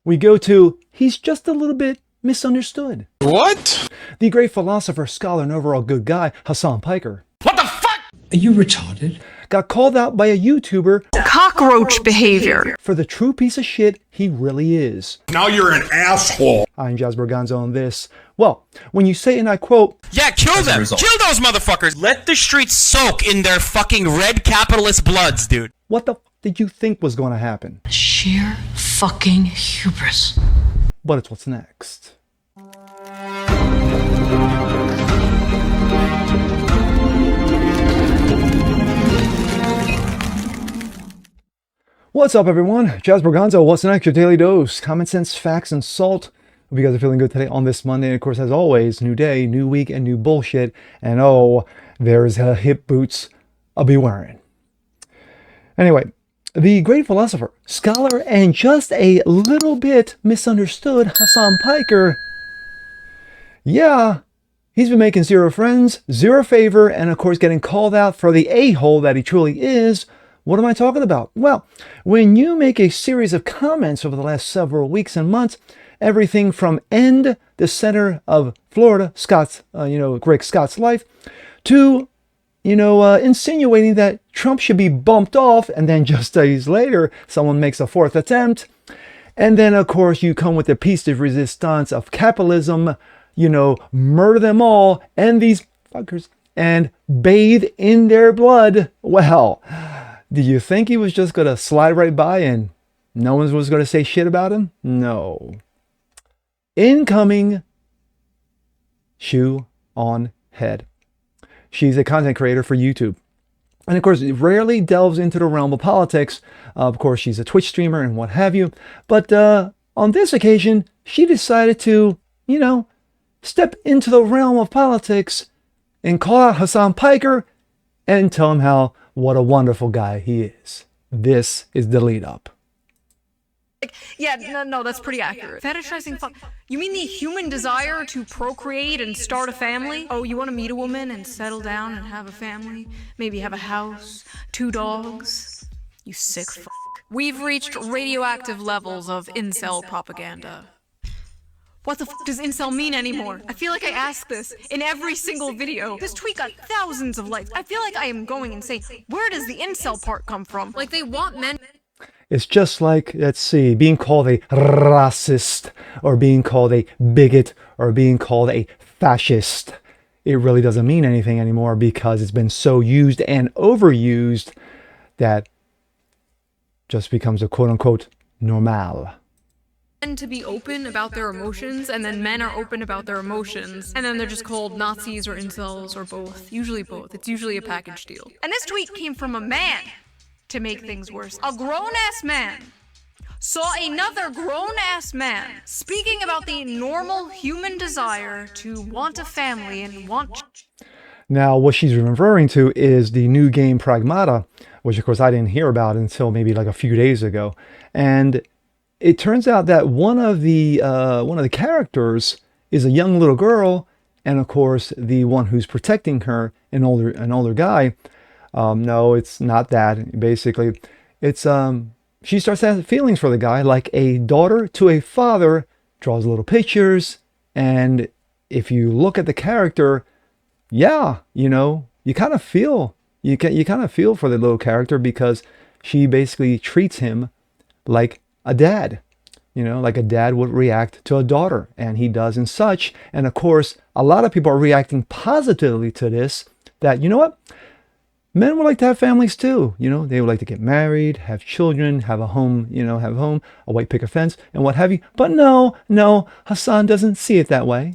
We go to, he's just a little bit misunderstood. What? The great philosopher, scholar, and overall good guy, Hassan Piker. What the fuck? Are you retarded? Got called out by a YouTuber, cockroach behavior, for the true piece of shit he really is. Now you're an asshole. I'm Jazz Berganza on this. Well, when you say, and I quote, yeah, kill them! Kill those motherfuckers! Let the streets soak in their fucking red capitalist bloods, dude. what the f did you think was going to happen? sheer fucking hubris. But it's what's next. What's up, everyone? Jazz Berganza, what's next? Your daily dose. Common sense, facts, and salt. Hope you guys are feeling good today on this Monday. And of course, as always, new day, new week, and new bullshit. And oh, there's hip boots I'll be wearing. Anyway, the great philosopher, scholar, and just a little bit misunderstood Hassan Piker. Yeah, he's been making zero friends, zero favor, and of course getting called out for the a-hole that he truly is. What am I talking about? Well, when you make a series of comments over the last several weeks and months, everything from end the center of Florida, Scott's, Greg Scott's life, to, insinuating that Trump should be bumped off, and then just days later, someone makes a fourth attempt. And then, of course, you come with the piece de resistance of capitalism, murder them all, and these fuckers, and bathe in their blood. Well, do you think he was just going to slide right by and no one was going to say shit about him? No. Incoming shoe on head. She's a content creator for YouTube. And of course, rarely delves into the realm of politics. Of course, she's a Twitch streamer and what have you. But on this occasion, she decided to, step into the realm of politics and call out Hassan Piker and tell him what a wonderful guy he is. This is the lead up. Yeah, no, that's pretty accurate. Fetishizing fuck. You mean the human desire to procreate and start a family? Oh, you want to meet a woman and settle down and have a family? Maybe have a house, 2 dogs? You sick fuck. We've reached radioactive levels of incel propaganda. What the fuck does incel mean anymore? I feel like I ask this in every single video. This tweet got thousands of likes. I feel like I am going insane. Where does the incel part come from? Like, they want men. It's just like, let's see, being called a racist, or being called a bigot, or being called a fascist. It really doesn't mean anything anymore because it's been so used and overused that just becomes a quote-unquote normal. To be open about their emotions, and then men are open about their emotions, and then they're just called Nazis or incels or both. Usually both. It's usually a package deal. And this tweet came from a man, to make things worse. A grown-ass man saw another grown-ass man speaking about the normal human desire to want a family and want... Now, what she's referring to is the new game Pragmata, which of course I didn't hear about until maybe like a few days ago. And it turns out that one of the characters is a young little girl, and of course the one who's protecting her, an older guy. No, it's not that. Basically, it's she starts having feelings for the guy, like a daughter to a father, draws little pictures, and if you look at the character, yeah, you kind of feel you kind of feel for the little character because she basically treats him like a dad, like a dad would react to a daughter, and he does and such. And of course, a lot of people are reacting positively to this, that, what? Men would like to have families too. They would like to get married, have children, have a home, a white picket fence, and what have you. But no, Hassan doesn't see it that way.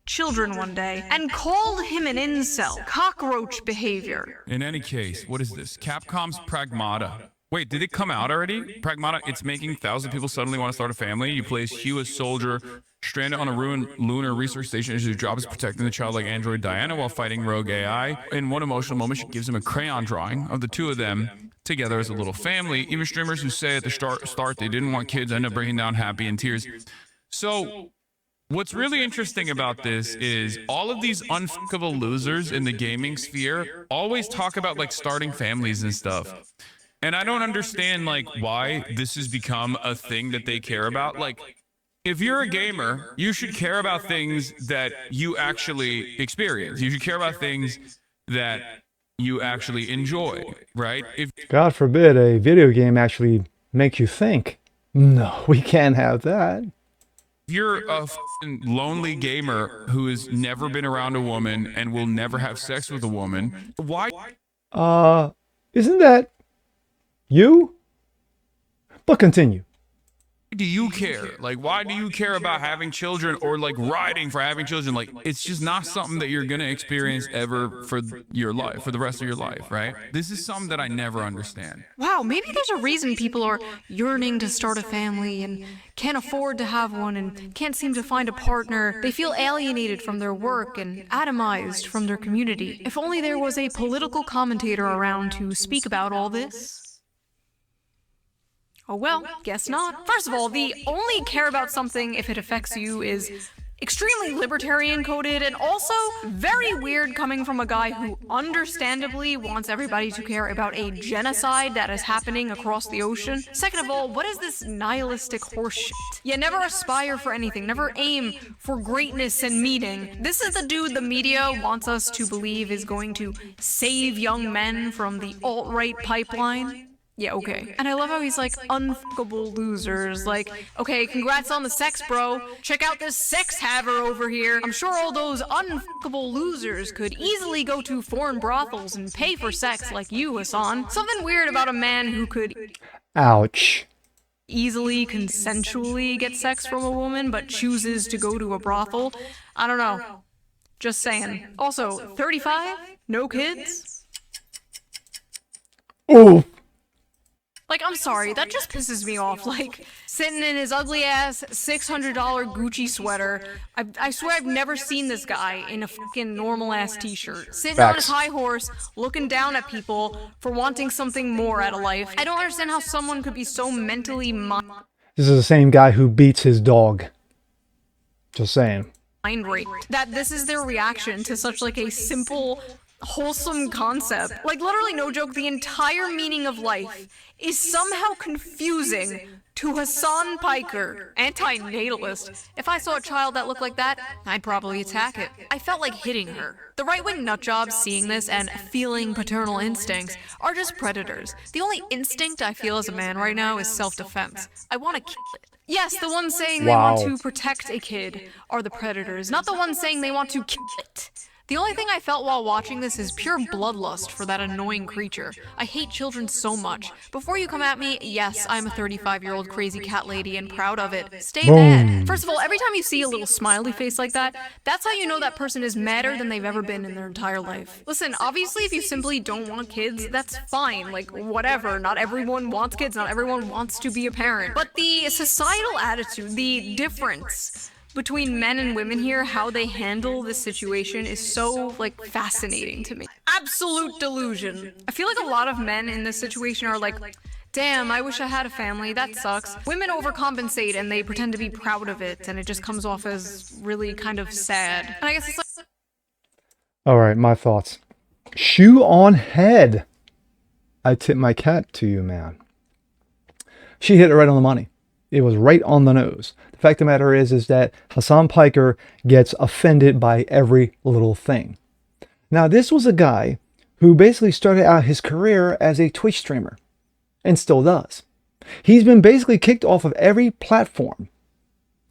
Children one day, and called him an incel. Cockroach behavior. In any case, what is this? Capcom's Pragmata. Wait, did it come out already? Pragmata, it's making 1,000 people suddenly want to start a family. You play as Hugh, a soldier, stranded on a ruined lunar research station. His job is protecting the childlike android Diana while fighting rogue AI. In one emotional moment, she gives him a crayon drawing of the two of them together as a little family. Even streamers who say at the start they didn't want kids end up breaking down happy in tears. So what's really interesting about this is all of these unfuckable losers in the gaming sphere always talk about like starting families and stuff. And I don't understand like why this has become a thing that they care about. Like, if you're a gamer, you should care about things that you actually experience. You should care about things that you actually enjoy, right? If God forbid a video game actually makes you think. No, we can't have that. you're a lonely gamer who has never been around a woman and will never have sex with a woman, why Isn't that you? But continue. do you care? Like, why do you care about having children or like riding for having children? Like, it's just not something that you're gonna experience ever for your life, for the rest of your life, right? This is something that I never understand. Wow, maybe there's a reason people are yearning to start a family and can't afford to have one and can't seem to find a partner. They feel alienated from their work and atomized from their community. If only there was a political commentator around to speak about all this. Oh well, guess not. First of all, the only care about something if it affects you is extremely libertarian coded and also very weird coming from a guy who understandably wants everybody to care about a genocide that is happening across the ocean. Second of all, what is this nihilistic horseshit? You never aspire for anything, never aim for greatness and meaning. This is the dude the media wants us to believe is going to save young men from the alt-right pipeline. Yeah, okay. And I love how he's like, unfuckable losers. Like, okay, congrats on the sex, bro. Check out this sex haver over here. I'm sure all those unfuckable losers could easily go to foreign brothels and pay for sex like you, Hassan. Something weird about a man who could Ouch. easily, consensually get sex from a woman, but chooses to go to a brothel. I don't know. Just saying. Also, 35? No kids? Ooh. Like, I'm sorry, that just pisses me off. Like, sitting in his ugly ass $600 Gucci sweater. I swear I've never seen this guy in a fucking normal ass t-shirt. Sitting on his high horse, looking down at people for wanting something more out of life. I don't understand how someone could be so mentally This is the same guy who beats his dog. Just saying. mind raped. That this is their reaction to such like a simple, wholesome concept. Like, literally, no joke, the entire meaning of life is somehow confusing to Hassan Piker, anti-natalist. If I saw a child that looked like that, I'd probably attack it. I felt like hitting her. The right-wing nutjobs seeing this and feeling paternal instincts are just predators. The only instinct I feel as a man right now is self-defense. I want to kill it. Yes, the ones saying they want to protect a kid are the predators, not the ones saying they want to kill it. The only thing I felt while watching this is pure bloodlust for that annoying creature. I hate children so much. Before you come at me, yes, I'm a 35-year-old crazy cat lady and proud of it. Stay mad. First of all, every time you see a little smiley face like that, that's how you know that person is madder than they've ever been in their entire life. Listen, obviously if you simply don't want kids, that's fine. Like, whatever. Not everyone wants kids, not everyone wants to be a parent. But the societal attitude, the difference between men and women here, how they handle this situation is so, like, fascinating to me. Absolute delusion. I feel like a lot of men in this situation are like, damn, I wish I had a family, that sucks. Women overcompensate and they pretend to be proud of it, and it just comes off as really kind of sad. And I guess it's like... Alright, my thoughts. Shoe on head. I tip my cat to you, man. She hit it right on the money. It was right on the nose. The fact of the matter is that Hassan Piker gets offended by every little thing. Now, this was a guy who basically started out his career as a Twitch streamer, and still does. He's been basically kicked off of every platform,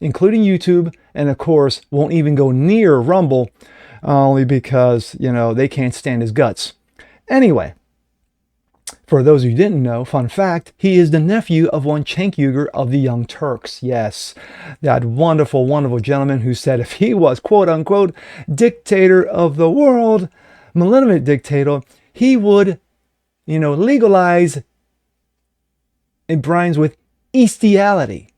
including YouTube, and of course, won't even go near Rumble, only because, you know, they can't stand his guts. Anyway, for those who didn't know, fun fact, he is the nephew of one Cenk Uygur of the Young Turks. Yes, that wonderful, wonderful gentleman who said if he was, quote unquote, dictator of the world, malevolent dictator, he would, you know, legalize, it rhymes with bestiality.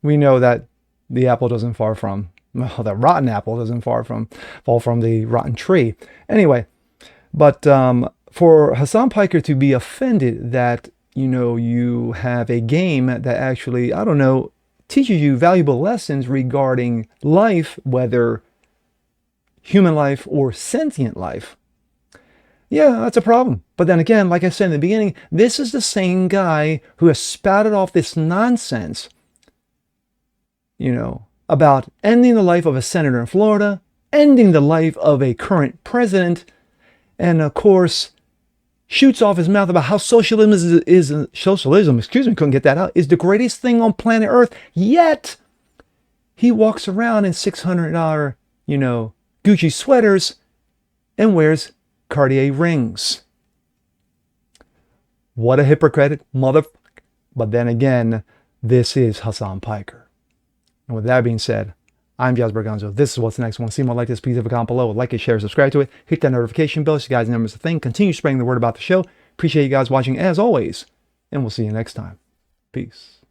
We know that the apple doesn't fall from, well, the rotten apple doesn't fall from the rotten tree. Anyway, but for Hassan Piker to be offended that, you know, you have a game that actually, I don't know, teaches you valuable lessons regarding life, whether human life or sentient life. Yeah, that's a problem. But then again, like I said in the beginning, this is the same guy who has spouted off this nonsense, about ending the life of a senator in Florida, ending the life of a current president, and of course, shoots off his mouth about how socialism couldn't get that out, is the greatest thing on planet Earth. Yet, he walks around in $600, Gucci sweaters and wears Cartier rings. What a hypocrite, motherfucker. But then again, this is Hassan Piker. And with that being said, I'm Jazz Berganzo. This is What's Next. Want to see more like this? Please leave a comment below. Like it, share, subscribe to it. Hit that notification bell so you guys know it's a thing. Continue spreading the word about the show. Appreciate you guys watching as always. And we'll see you next time. Peace.